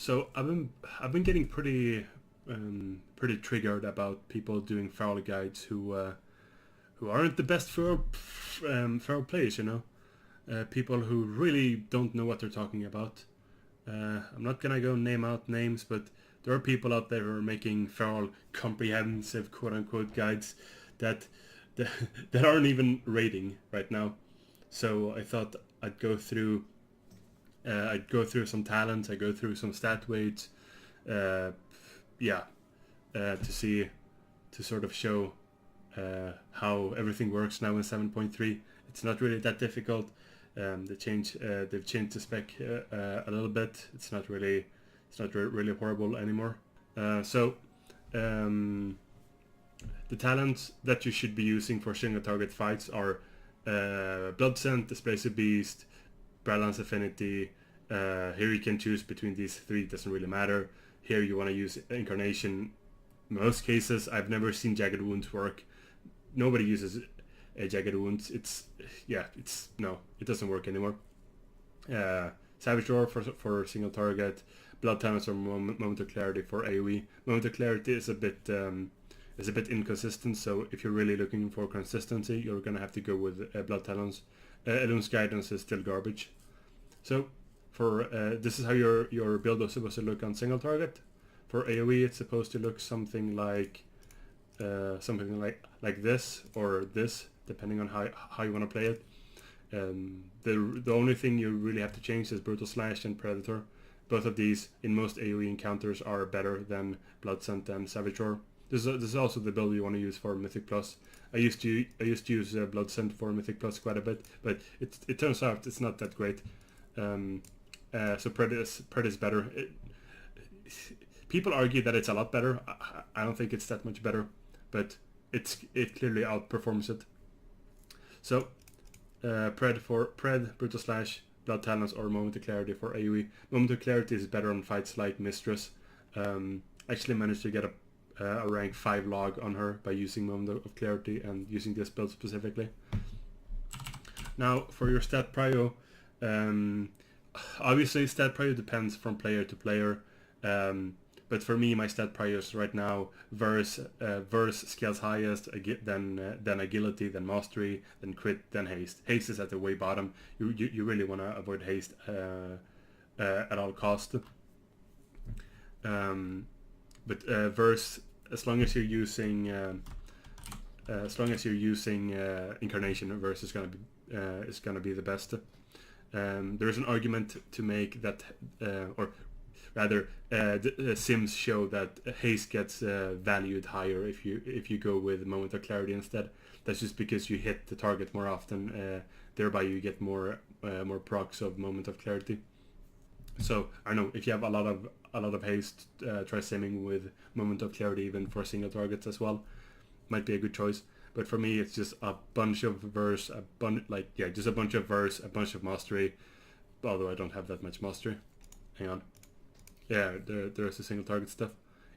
So I've been getting pretty triggered about people doing feral guides who aren't the best feral players, you know. People who really don't know what they're talking about. I'm not gonna go name out names, but there are people out there who are making feral comprehensive quote unquote guides that that, that aren't even rating right now. So I thought I'd go through some talents, I'd go through some stat weights, uh, yeah, to see, to sort of show how everything works now in 7.3. It's not really that difficult. They've changed the spec a little bit. It's not really horrible anymore. So the talents that you should be using for single target fights are Blood Scent, Displacer Beast, Balance Affinity. Here you can choose between these three, it doesn't really matter. Here you want to use Incarnation. In most cases, I've never seen Jagged Wounds work. Nobody uses Jagged Wounds. No, it doesn't work anymore. Savage Roar for single target. Blood Talents or Moment of Clarity for AoE. Moment of Clarity is a bit inconsistent, so if you're really looking for consistency, you're gonna have to go with Blood Talons. Elun's Guidance is still garbage. So for this is how your build is supposed to look on single target. For AoE, it's supposed to look something like this or this, depending on how you want to play it. The only thing you really have to change is Brutal Slash and Predator. Both of these in most AoE encounters are better than Blood Scent and Savage Roar. This is also the build you want to use for Mythic Plus. I used to use Blood Scent for Mythic Plus quite a bit, but it turns out it's not that great. So Pred is better. People argue that it's a lot better. I don't think it's that much better, but it clearly outperforms it. So Pred, Brutal Slash, Blood Talons, or Moment of Clarity for AoE. Moment of Clarity is better on fights like Mistress. Actually managed to get a rank 5 log on her by using Moment of Clarity and using this build specifically. Now for your stat prio, obviously stat prio depends from player to player. But for me, my stat priors right now: verse scales highest, then agility, then mastery, then crit, then haste. Haste is at the way bottom. You really want to avoid haste at all cost. But verse, as long as you're using Incarnation, verse is gonna be the best. There's an argument to make that, or rather, the Sims show that haste gets valued higher if you go with Moment of Clarity instead. That's just because you hit the target more often, thereby you get more procs of Moment of Clarity. So I don't know, if you have a lot of haste, try simming with Moment of Clarity even for single targets as well. Might be a good choice. But for me, it's just a bunch of verse, just a bunch of verse, a bunch of mastery. Although I don't have that much mastery. Hang on. Yeah, there's the single target stuff.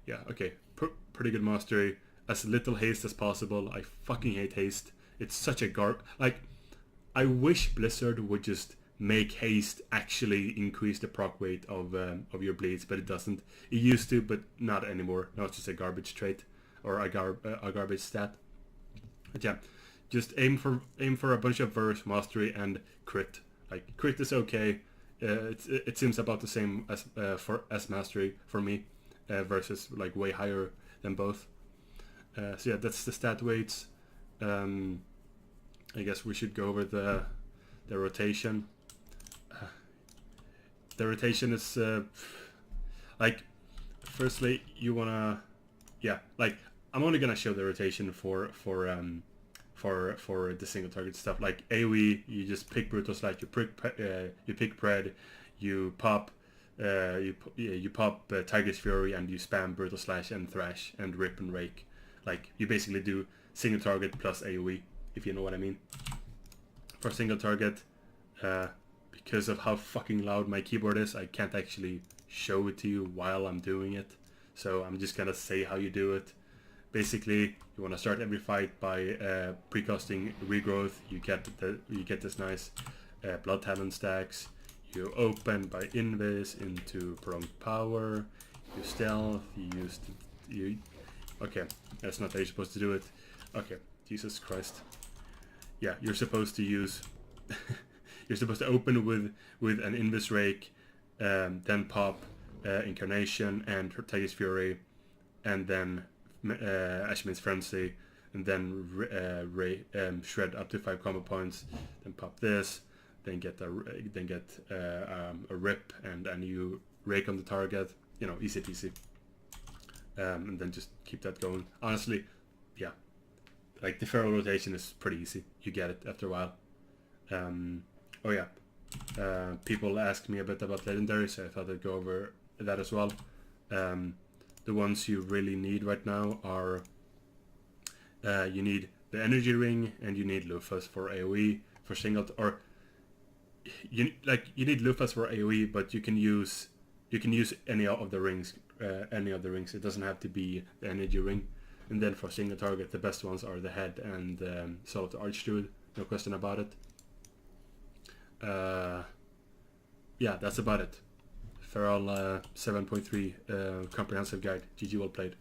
Yeah, okay. Pretty good mastery. As little haste as possible. I fucking hate haste. It's such a I wish Blizzard would just make haste actually increase the proc weight of your bleeds, but it doesn't. It used to, but not anymore. Now it's just a garbage trait or a garbage stat. But yeah, just aim for a bunch of verse, mastery, and crit. Like crit is okay. It seems about the same as mastery for me, versus like way higher than both. So yeah, that's the stat weights. I guess we should go over the rotation. The rotation is firstly you wanna, I'm only gonna show the rotation for the single target stuff. Like AoE, you just pick Brutal Slash, you pick Pred, you pop Tiger's Fury, and you spam Brutal Slash and Thrash and Rip and Rake. Like you basically do single target plus AoE, if you know what I mean. For single target, because of how fucking loud my keyboard is, I can't actually show it to you while I'm doing it. So I'm just gonna say how you do it. Basically, you want to start every fight by precasting Regrowth. You get this nice Blood Talon stacks. You open by invis into pronged power. You stealth. You use you. Okay, that's not how you're supposed to do it. Okay, Jesus Christ. Yeah, you're supposed to use. You're supposed to open with an invis rake, then pop Incarnation and Tiger's Fury, and then Ashman's Frenzy, and then shred up to 5 combo points. Then pop this, then get a rip and you rake on the target. You know, easy peasy. And then just keep that going. Honestly, yeah, like the feral rotation is pretty easy. You get it after a while. Oh yeah, people asked me a bit about legendary, so I thought I'd go over that as well. The ones you really need right now are you need the energy ring and you need Lufas for AoE for single or you need Lufas for AoE, but you can use any of the rings. It doesn't have to be the energy ring. And then for single target, the best ones are the head and Soul of the Archdruid. No question about it. Yeah, that's about it. Feral 7.3 comprehensive guide. GG, well played.